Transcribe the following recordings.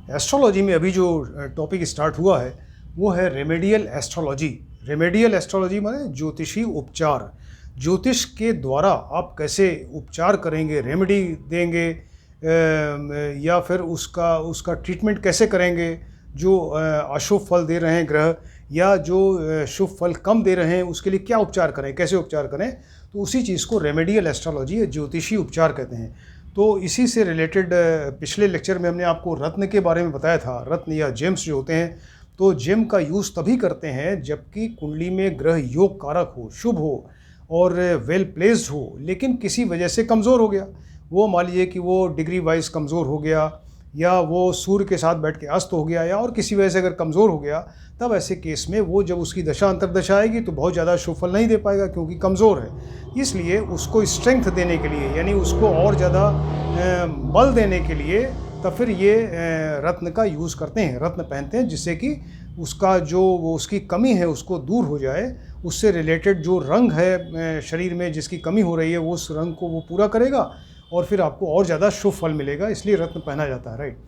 Astrology में अभी जो टॉपिक स्टार्ट हुआ है वो है रेमेडियल एस्ट्रोलॉजी। रेमेडियल एस्ट्रोलॉजी माने ज्योतिषी उपचार। ज्योतिष के द्वारा आप कैसे उपचार करेंगे, रेमेडी देंगे या फिर उसका ट्रीटमेंट कैसे करेंगे। जो अशुभ फल दे रहे हैं ग्रह या जो शुभ फल कम दे रहे हैं उसके लिए क्या उपचार करें, कैसे उपचार करें, तो उसी चीज़ को रेमेडियल एस्ट्रोलॉजी या ज्योतिषी उपचार कहते हैं। तो इसी से रिलेटेड पिछले लेक्चर में हमने आपको रत्न के बारे में बताया था। रत्न या जेम्स जो होते हैं, तो जेम का यूज़ तभी करते हैं जबकि कुंडली में ग्रह योग कारक हो, शुभ हो और वेल प्लेस्ड हो, लेकिन किसी वजह से कमज़ोर हो गया। वो मान लीजिए कि वो डिग्री वाइज कमज़ोर हो गया या वो सूर्य के साथ बैठ के अस्त हो गया या और किसी वजह से अगर कमज़ोर हो गया, तब ऐसे केस में वो जब उसकी दशा अंतर्दशा आएगी तो बहुत ज़्यादा शुभ फल नहीं दे पाएगा क्योंकि कमज़ोर है। इसलिए उसको स्ट्रेंथ देने के लिए, यानी उसको और ज़्यादा बल देने के लिए तब फिर ये रत्न का यूज़ करते हैं, रत्न पहनते हैं, जिससे कि उसका जो वो उसकी कमी है उसको दूर हो जाए। उससे रिलेटेड जो रंग है शरीर में जिसकी कमी हो रही है वो उस रंग को वो पूरा करेगा और फिर आपको और ज़्यादा शुभ फल मिलेगा, इसलिए रत्न पहना जाता है, राइट।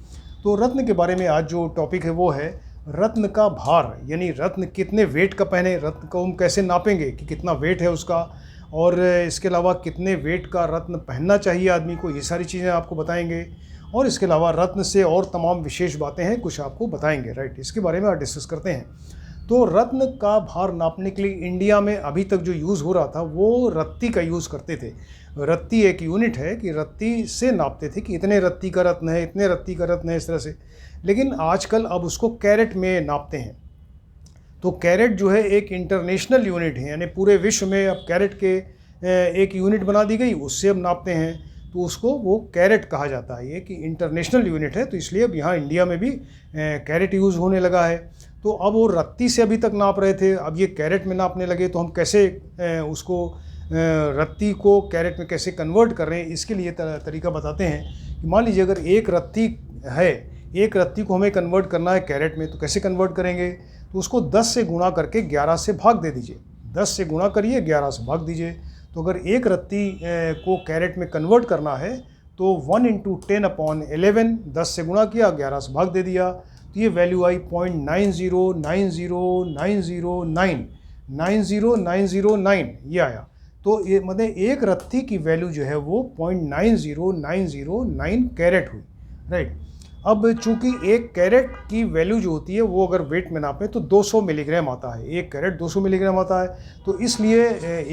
तो रत्न के बारे में आज जो टॉपिक है वो है रत्न का भार, यानी रत्न कितने वेट का पहने, रत्न को हम कैसे नापेंगे कि कितना वेट है उसका, और इसके अलावा कितने वेट का रत्न पहनना चाहिए आदमी को, ये सारी चीज़ें आपको बताएंगे। और इसके अलावा रत्न से और तमाम विशेष बातें हैं कुछ आपको बताएंगे, राइट। इसके बारे में आज डिस्कस करते हैं। तो रत्न का भार नापने के लिए इंडिया में अभी तक जो यूज़ हो रहा था वो रत्ती का यूज़ करते थे। रत्ती एक यूनिट है कि रत्ती से नापते थे कि इतने रत्ती का रत्न है, इतने रत्ती का रत्न है, इस तरह से। लेकिन आजकल अब उसको कैरेट में नापते हैं। तो कैरेट जो है एक इंटरनेशनल यूनिट है, यानी पूरे विश्व में अब कैरेट के एक यूनिट बना दी गई, उससे अब नापते हैं, तो उसको वो कैरेट कहा जाता है। ये कि इंटरनेशनल यूनिट है, तो इसलिए अब यहाँ इंडिया में भी कैरेट यूज़ होने लगा है। तो अब वो रत्ती से अभी तक नाप रहे थे, अब ये कैरेट में नापने लगे, तो हम कैसे उसको रत्ती को कैरेट में कैसे कन्वर्ट कर रहे हैं, इसके लिए तरीका बताते हैं। कि मान लीजिए अगर एक रत्ती है, एक रत्ती को हमें कन्वर्ट करना है कैरेट में, तो कैसे कन्वर्ट करेंगे, तो उसको 10 से गुणा करके 11 से भाग दे दीजिए। 10 से गुणा करिए, 11 से भाग दीजिए। तो अगर एक रत्ती को कैरेट में कन्वर्ट करना है तो 1 × 10/11, 10 से गुणा किया, 11 से भाग दे दिया, तो ये वैल्यू आई 0.909090909 ये आया। तो ये मतलब एक रत्ती की वैल्यू जो है वो 0.90909 कैरेट हुई, राइट। अब चूंकि एक कैरेट की वैल्यू जो होती है वो अगर वेट में नापें तो 200 मिलीग्राम आता है, एक कैरेट 200 मिलीग्राम आता है। तो इसलिए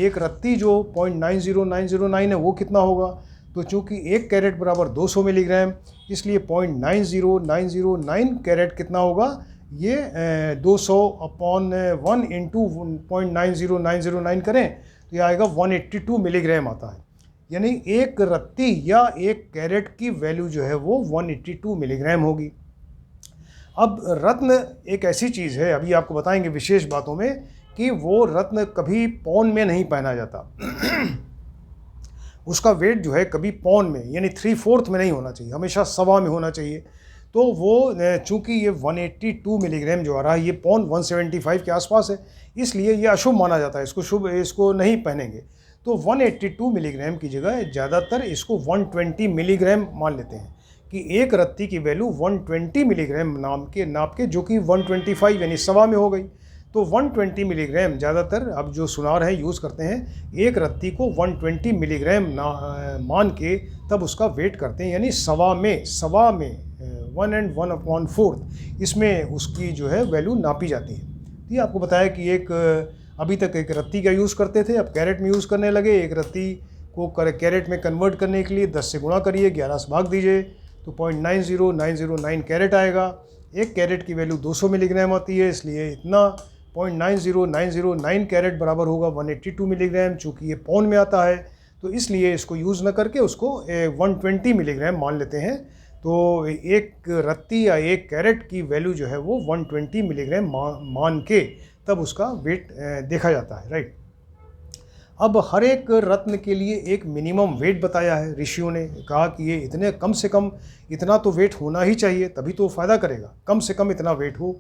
एक रत्ती जो 0.90909 है वो कितना होगा, तो चूंकि एक कैरेट बराबर 200 मिलीग्राम, इसलिए 0.90909 कैरेट कितना होगा, ये 200/1 × 0.90909 करें तो ये आएगा 182 मिलीग्राम आता है। यानी एक रत्ती या एक कैरेट की वैल्यू जो है वो 182 मिलीग्राम होगी। अब रत्न एक ऐसी चीज़ है, अभी आपको बताएंगे विशेष बातों में, कि वो रत्न कभी पौन में नहीं पहना जाता। उसका वेट जो है कभी पौन में यानी 3/4 में नहीं होना चाहिए, हमेशा सवा में होना चाहिए। तो वो चूँकि ये 182 मिलीग्राम जो आ रहा है ये पौन 175 के आसपास है, इसलिए ये अशुभ माना जाता है, इसको नहीं पहनेंगे। तो 182 मिलीग्राम की जगह ज़्यादातर इसको 120 मिलीग्राम मान लेते हैं कि एक रत्ती की वैल्यू 120 मिलीग्राम नाप के जो कि 125 यानी सवा में हो गई। तो 120 मिलीग्राम ज़्यादातर अब जो सुनार हैं यूज़ करते हैं, एक रत्ती को 120 मिलीग्राम मान के तब उसका वेट करते हैं, यानी सवा में 1 and 1/4 इसमें उसकी जो है वैल्यू नापी जाती है। तो ये आपको बताया कि अभी तक एक रत्ती का यूज़ करते थे, अब कैरेट में यूज़ करने लगे। एक रत्ती को कैरेट में कन्वर्ट करने के लिए 10 से गुणा करिए, 11 से भाग दीजिए, तो 0.90909 कैरेट आएगा। एक कैरेट की वैल्यू 200 मिलीग्राम आती है, इसलिए इतना 0.90909 कैरेट बराबर होगा 182 मिलीग्राम। चूँकि ये पौन में आता है तो इसलिए इसको यूज़ न करके उसको 120 मिलीग्राम मान लेते हैं। तो एक रत्ती या एक कैरेट की वैल्यू जो है वो 120 मिलीग्राम मान के तब उसका वेट देखा जाता है, राइट। अब हर एक रत्न के लिए एक मिनिमम वेट बताया है, ऋषियों ने कहा कि ये इतने कम से कम इतना तो वेट होना ही चाहिए, तभी तो फ़ायदा करेगा, कम से कम इतना वेट हो।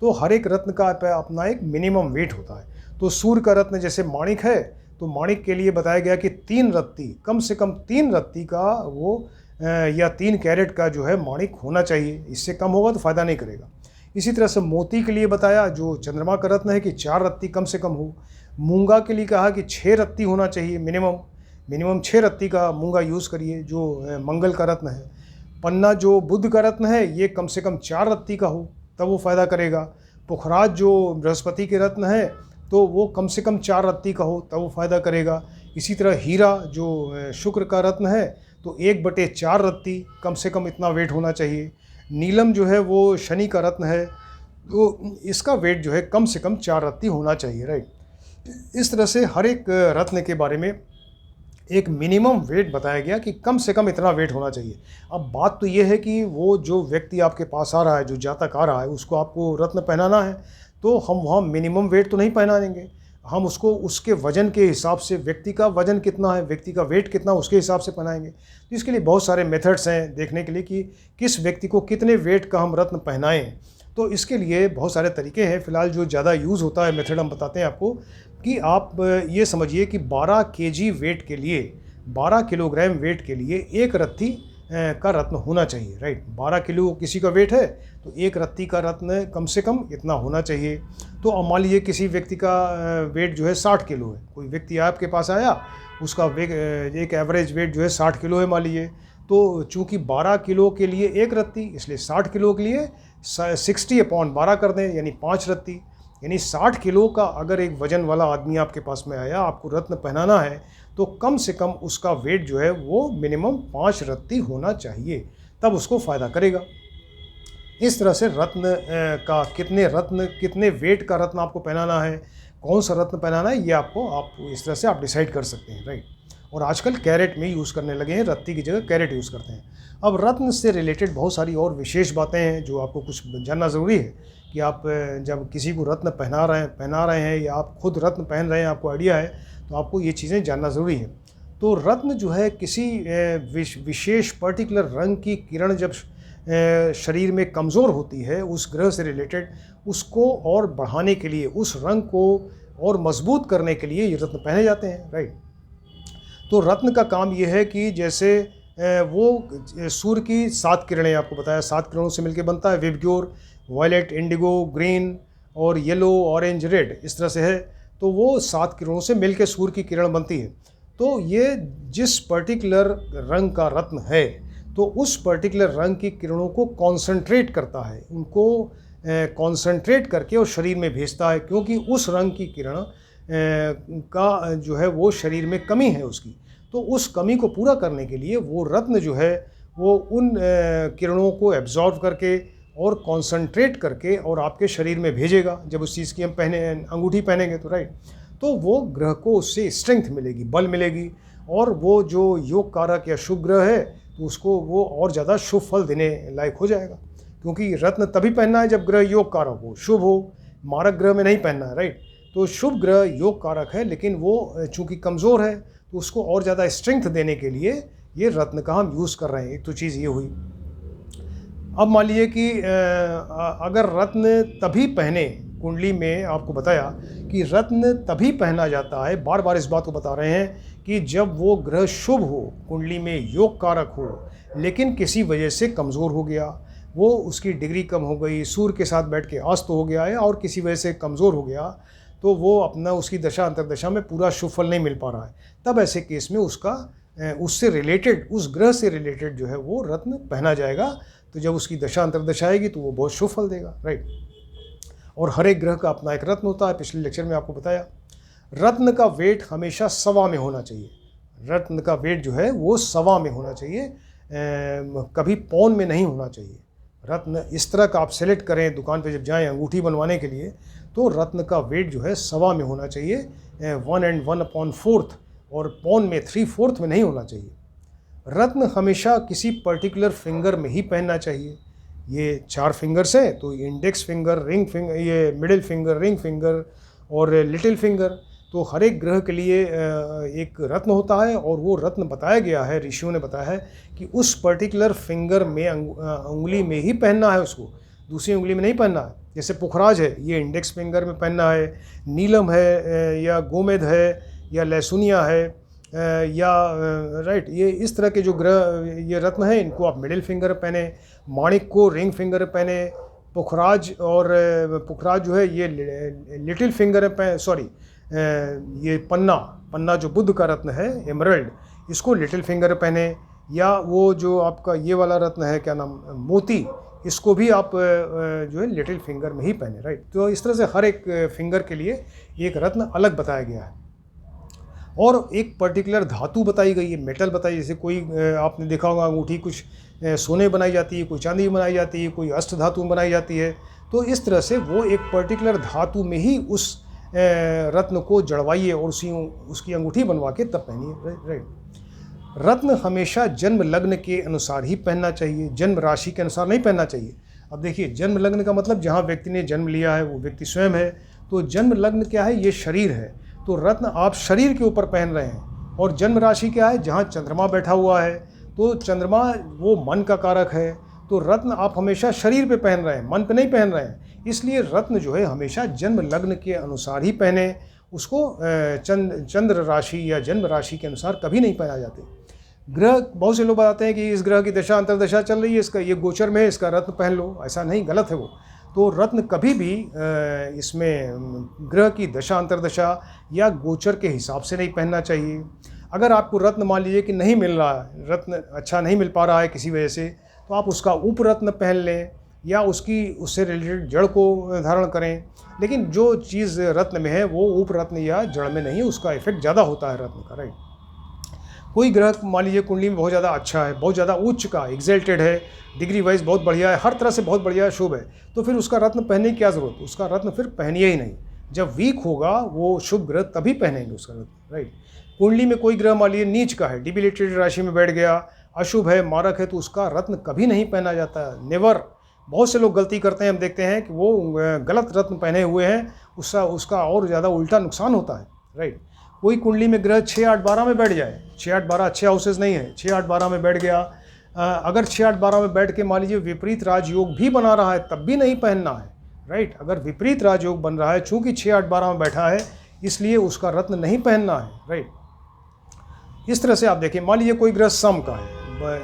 तो हर एक रत्न का अपना एक मिनिमम वेट होता है। तो सूर्य का रत्न जैसे माणिक है, तो माणिक के लिए बताया गया कि 3 रत्ती, कम से कम 3 रत्ती का वो या 3 कैरेट का जो है माणिक होना चाहिए। इससे कम होगा तो फ़ायदा नहीं करेगा। इसी तरह से मोती के लिए बताया जो चंद्रमा का रत्न है कि 4 रत्ती कम से कम हो। मूंगा के लिए कहा कि 6 रत्ती होना चाहिए मिनिमम 6 रत्ती का मूंगा यूज़ करिए जो मंगल का रत्न है। पन्ना जो बुध का रत्न है ये कम से कम 4 रत्ती का हो तब वो फ़ायदा करेगा। पुखराज जो बृहस्पति के रत्न है तो वो कम से कम 4 रत्ती का हो तब वो फ़ायदा करेगा। इसी तरह हीरा जो शुक्र का रत्न है तो 1/4 रत्ती कम से कम इतना वेट होना चाहिए। नीलम जो है वो शनि का रत्न है तो इसका वेट जो है कम से कम 4 रत्ती होना चाहिए, राइट। इस तरह से हर एक रत्न के बारे में एक मिनिमम वेट बताया गया कि कम से कम इतना वेट होना चाहिए। अब बात तो ये है कि वो जो व्यक्ति आपके पास आ रहा है, जो जातक आ रहा है, उसको आपको रत्न पहनाना है तो हम वहाँ मिनिमम वेट तो नहीं पहना देंगे। हम उसको उसके वज़न के हिसाब से, व्यक्ति का वज़न कितना है, व्यक्ति का वेट कितना, उसके हिसाब से पहनाएंगे। तो इसके लिए बहुत सारे मेथड्स हैं देखने के लिए कि किस व्यक्ति को कितने वेट का हम रत्न पहनाएं। तो इसके लिए बहुत सारे तरीके हैं। फ़िलहाल जो ज़्यादा यूज़ होता है मेथड हम बताते हैं आपको कि आप ये समझिए कि 12 केजी वेट के लिए, 12 किलोग्राम वेट के लिए 1 रत्ती का रत्न होना चाहिए, राइट। 12 किलो किसी का वेट है तो 1 रत्ती का रत्न कम से कम इतना होना चाहिए। तो अब मान लीजिए किसी व्यक्ति का वेट जो है 60 किलो है, कोई व्यक्ति आपके पास आया, उसका एक एवरेज वेट जो है 60 किलो है मान लीजिए, तो चूँकि 12 किलो के लिए 1 रत्ती, इसलिए 60 किलो के लिए 60/12 कर दें यानी 5 रत्ती। यानी 60 किलो का अगर एक वज़न वाला आदमी आपके पास में आया, आपको रत्न पहनाना है तो कम से कम उसका वेट जो है वो मिनिमम 5 रत्ती होना चाहिए, तब उसको फ़ायदा करेगा। इस तरह से रत्न का कितने वेट का रत्न आपको पहनाना है, कौन सा रत्न पहनाना है, ये आप इस तरह से आप डिसाइड कर सकते हैं, राइट। और आजकल कैरेट में यूज़ करने लगे हैं, रत्ती की जगह कैरेट यूज़ करते हैं। अब रत्न से रिलेटेड बहुत सारी और विशेष बातें हैं जो आपको कुछ जानना ज़रूरी है कि आप जब किसी को रत्न पहना रहे हैं या आप खुद रत्न पहन रहे हैं, आपको आइडिया है, तो आपको ये चीज़ें जानना ज़रूरी है। तो रत्न जो है किसी विशेष पर्टिकुलर रंग की किरण जब शरीर में कमज़ोर होती है उस ग्रह से रिलेटेड, उसको और बढ़ाने के लिए, उस रंग को और मजबूत करने के लिए ये रत्न पहने जाते हैं, राइट। तो रत्न का काम ये है कि जैसे वो सूर्य की 7 किरणें, आपको बताया 7 किरणों से मिलकर बनता है। विबग्योर, वायलेट, इंडिगो, ग्रीन और येलो, ऑरेंज, रेड, इस तरह से है। तो वो 7 किरणों से मिलकर सूर्य की किरण बनती है। तो ये जिस पर्टिकुलर रंग का रत्न है तो उस पर्टिकुलर रंग की किरणों को कॉन्सेंट्रेट करता है, उनको कॉन्सेंट्रेट करके और शरीर में भेजता है, क्योंकि उस रंग की किरण का जो है वो शरीर में कमी है उसकी। तो उस कमी को पूरा करने के लिए वो रत्न जो है वो उन किरणों को एब्जॉर्व करके और कॉन्सेंट्रेट करके और आपके शरीर में भेजेगा। जब उस चीज़ की हम अंगूठी पहनेंगे तो, राइट, तो वो ग्रह को उससे स्ट्रेंथ मिलेगी, बल मिलेगी, और वो जो योग कारक या शुभ ग्रह है तो उसको वो और ज़्यादा शुभ फल देने लायक हो जाएगा। क्योंकि रत्न तभी पहनना है जब ग्रह योग कारक हो, शुभ हो, मारक ग्रह में नहीं पहनना है, राइट। तो शुभ ग्रह योग कारक है, लेकिन वो चूँकि कमज़ोर है तो उसको और ज़्यादा स्ट्रेंथ देने के लिए ये रत्न का हम यूज़ कर रहे हैं। एक तो चीज़ ये हुई। अब मान लीजिए कि अगर रत्न तभी पहने, कुंडली में आपको बताया कि रत्न तभी पहना जाता है, बार बार इस बात को बता रहे हैं कि जब वो ग्रह शुभ हो, कुंडली में योग कारक हो, लेकिन किसी वजह से कमज़ोर हो गया, वो उसकी डिग्री कम हो गई, सूर्य के साथ बैठ के अस्त हो गया है और किसी वजह से कमज़ोर हो गया, तो वो अपना उसकी दशा अंतर्दशा में पूरा शुभ फल नहीं मिल पा रहा है। तब ऐसे केस में उसका उससे रिलेटेड, उस ग्रह से रिलेटेड जो है वो रत्न पहना जाएगा। तो जब उसकी दशा अंतर्दशा आएगी तो वो बहुत शुभ फल देगा, राइट। और हर एक ग्रह का अपना एक रत्न होता है। पिछले लेक्चर में आपको बताया रत्न का वेट हमेशा 1.25 में होना चाहिए। रत्न का वेट जो है वो 1.25 में होना चाहिए, कभी पौन में नहीं होना चाहिए। रत्न इस तरह का आप सेलेक्ट करें, दुकान पे जब जाएं अंगूठी बनवाने के लिए, तो रत्न का वेट जो है 1.25 में होना चाहिए, 1 and 1/4, और पौन में 3/4 में नहीं होना चाहिए। रत्न हमेशा किसी पर्टिकुलर फिंगर में ही पहनना चाहिए। ये 4 फिंगर्स हैं, तो इंडेक्स फिंगर, रिंग फिंगर, ये मिडिल फिंगर, रिंग फिंगर और लिटिल फिंगर। तो हर एक ग्रह के लिए एक रत्न होता है, और वो रत्न बताया गया है, ऋषियों ने बताया है कि उस पर्टिकुलर फिंगर में उंगली में ही पहनना है उसको, दूसरी उंगली में नहीं पहनना है। जैसे पुखराज है, ये इंडेक्स फिंगर में पहनना है। नीलम है या गोमेद है या लहसुनिया है, या राइट, ये इस तरह के जो ग्रह ये रत्न हैं इनको आप मिडिल फिंगर पहने, माणिक को रिंग फिंगर पहने, पुखराज और पुखराज जो है ये लिटिल फिंगर पे, सॉरी ये पन्ना जो बुद्ध का रत्न है एमरल्ड, इसको लिटिल फिंगर पहने, या वो जो आपका ये वाला रत्न है क्या नाम मोती, इसको भी आप जो है लिटिल फिंगर में ही पहने, राइट। तो इस तरह से हर एक फिंगर के लिए एक रत्न अलग बताया गया है और एक पर्टिकुलर धातु बताई गई है, मेटल बताई, जैसे कोई आपने देखा होगा अंगूठी कुछ सोने बनाई जाती है, कोई चांदी बनाई जाती है, कोई अष्ट धातु बनाई जाती है। तो इस तरह से वो एक पर्टिकुलर धातु में ही उस रत्न को जड़वाइए और उसकी अंगूठी बनवा के तब पहनिए, राइट। रत्न हमेशा जन्म लग्न के अनुसार ही पहनना चाहिए, जन्म राशि के अनुसार नहीं पहनना चाहिए। अब देखिए, जन्म लग्न का मतलब जहाँ व्यक्ति ने जन्म लिया है वो व्यक्ति स्वयं है, तो जन्म लग्न क्या है, ये शरीर है, तो रत्न आप शरीर के ऊपर पहन रहे हैं। और जन्म राशि क्या है, जहाँ चंद्रमा बैठा हुआ है, तो चंद्रमा वो मन का कारक है, तो रत्न आप हमेशा शरीर पे पहन रहे हैं, मन पे नहीं पहन रहे हैं। इसलिए रत्न जो है हमेशा जन्म लग्न के अनुसार ही पहने, उसको चंद्र राशि या जन्म राशि के अनुसार कभी नहीं पहना जाते। ग्रह, बहुत से लोग बताते हैं कि इस ग्रह की दशा अंतर्दशा चल रही है, इसका ये गोचर में है, इसका रत्न पहन लो, ऐसा नहीं, गलत है वो। तो रत्न कभी भी इसमें ग्रह की दशा अंतर्दशा या गोचर के हिसाब से नहीं पहनना चाहिए। अगर आपको रत्न मान लीजिए कि नहीं मिल रहा है, रत्न अच्छा नहीं मिल पा रहा है किसी वजह से, तो आप उसका उपरत्न पहन लें या उससे रिलेटेड जड़ को धारण करें। लेकिन जो चीज़ रत्न में है वो उपरत्न या जड़ में नहीं है, उसका इफेक्ट ज़्यादा होता है रत्न का, राइट। कोई ग्रह मान लीजिए कुंडली में बहुत ज़्यादा अच्छा है, बहुत ज़्यादा उच्च का एक्सल्टेड है, डिग्री वाइज बहुत बढ़िया है, हर तरह से बहुत बढ़िया शुभ है, तो फिर उसका रत्न पहनने की क्या ज़रूरत है, उसका रत्न फिर पहनिए ही नहीं। जब वीक होगा वो शुभ ग्रह तभी पहनेंगे उसका रत्न, राइट। कुंडली में कोई ग्रह मान लीजिए नीच का है, डिबिलिटेटेड राशि में बैठ गया, अशुभ है, मारक है, तो उसका रत्न कभी नहीं पहना जाता, नेवर। बहुत से लोग गलती करते हैं, हम देखते हैं कि वो गलत रत्न पहने हुए हैं, उसका और ज़्यादा उल्टा नुकसान होता है, राइट। कोई कुंडली में ग्रह 6, 8, 12 में बैठ जाए, 6, 8, 12 अच्छे हाउसेज नहीं है, 6, 8, 12 में बैठ गया, अगर 6, 8, 12 में बैठ के मान लीजिए विपरीत राजयोग भी बना रहा है तब भी नहीं पहनना है, राइट। अगर विपरीत राजयोग बन रहा है, चूंकि 6, 8, 12 में बैठा है, इसलिए उसका रत्न नहीं पहनना है, राइट। इस तरह से आप देखिए, मान लीजिए कोई ग्रह सम का है,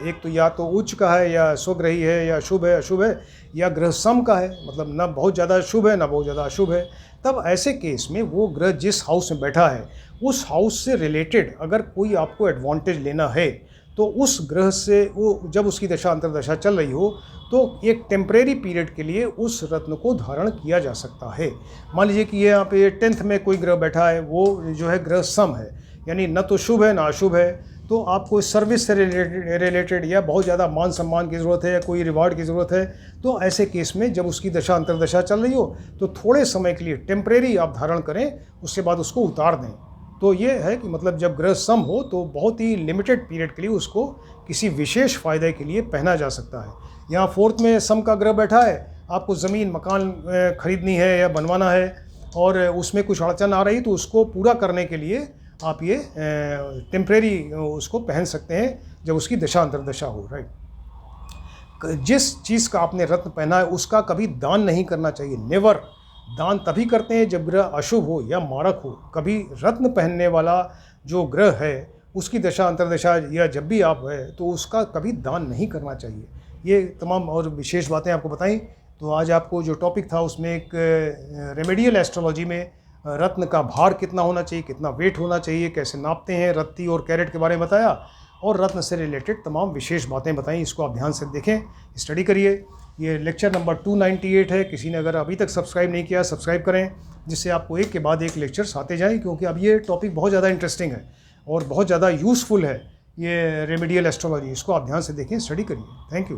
एक तो या तो उच्च का है या स्वग्रही है या शुभ है अशुभ है, या ग्रह सम का है, मतलब ना बहुत ज़्यादा शुभ है ना बहुत ज़्यादा अशुभ है, तब ऐसे केस में वो ग्रह जिस हाउस में बैठा है उस हाउस से रिलेटेड अगर कोई आपको एडवांटेज लेना है, तो उस ग्रह से वो जब उसकी दशा अंतर्दशा चल रही हो तो एक टेम्परेरी पीरियड के लिए उस रत्न को धारण किया जा सकता है। मान लीजिए कि ये यहाँ पे 10th में कोई ग्रह बैठा है, वो जो है ग्रह सम है, यानी न तो शुभ है ना अशुभ है, तो आपको सर्विस से रिलेटेड या बहुत ज़्यादा मान सम्मान की ज़रूरत है या कोई रिवार्ड की ज़रूरत है, तो ऐसे केस में जब उसकी दशा अंतर्दशा चल रही हो तो थोड़े समय के लिए टेम्परेरी आप धारण करें, उसके बाद उसको उतार दें। तो ये है कि मतलब जब ग्रह सम हो तो बहुत ही लिमिटेड पीरियड के लिए उसको किसी विशेष फ़ायदे के लिए पहना जा सकता है। यहाँ 4th में सम का ग्रह बैठा है, आपको ज़मीन मकान खरीदनी है या बनवाना है और उसमें कुछ अड़चन आ रही, तो उसको पूरा करने के लिए आप ये टेम्परेरी उसको पहन सकते हैं जब उसकी दशा अंतर्दशा हो, राइट। जिस चीज़ का आपने रत्न पहना है उसका कभी दान नहीं करना चाहिए, नेवर। दान तभी करते हैं जब ग्रह अशुभ हो या मारक हो। कभी रत्न पहनने वाला जो ग्रह है उसकी दशा अंतर्दशा या जब भी आप है तो उसका कभी दान नहीं करना चाहिए। ये तमाम और विशेष बातें आपको बताई। तो आज आपको जो टॉपिक था उसमें एक रेमेडियल एस्ट्रोलॉजी में रत्न का भार कितना होना चाहिए, कितना वेट होना चाहिए, कैसे नापते हैं, रत्ती और कैरेट के बारे में बताया और रत्न से रिलेटेड तमाम विशेष बातें बताई। इसको आप ध्यान से देखें, स्टडी करिए। ये लेक्चर नंबर 298 है। किसी ने अगर अभी तक सब्सक्राइब नहीं किया सब्सक्राइब करें, जिससे आपको एक के बाद एक लेक्चर्स आते जाएँ, क्योंकि अब ये टॉपिक बहुत ज़्यादा इंटरेस्टिंग है और बहुत ज़्यादा यूज़फुल है। ये रेमेडियल एस्ट्रोलॉजी, इसको आप ध्यान से देखें, स्टडी करिए। Thank you.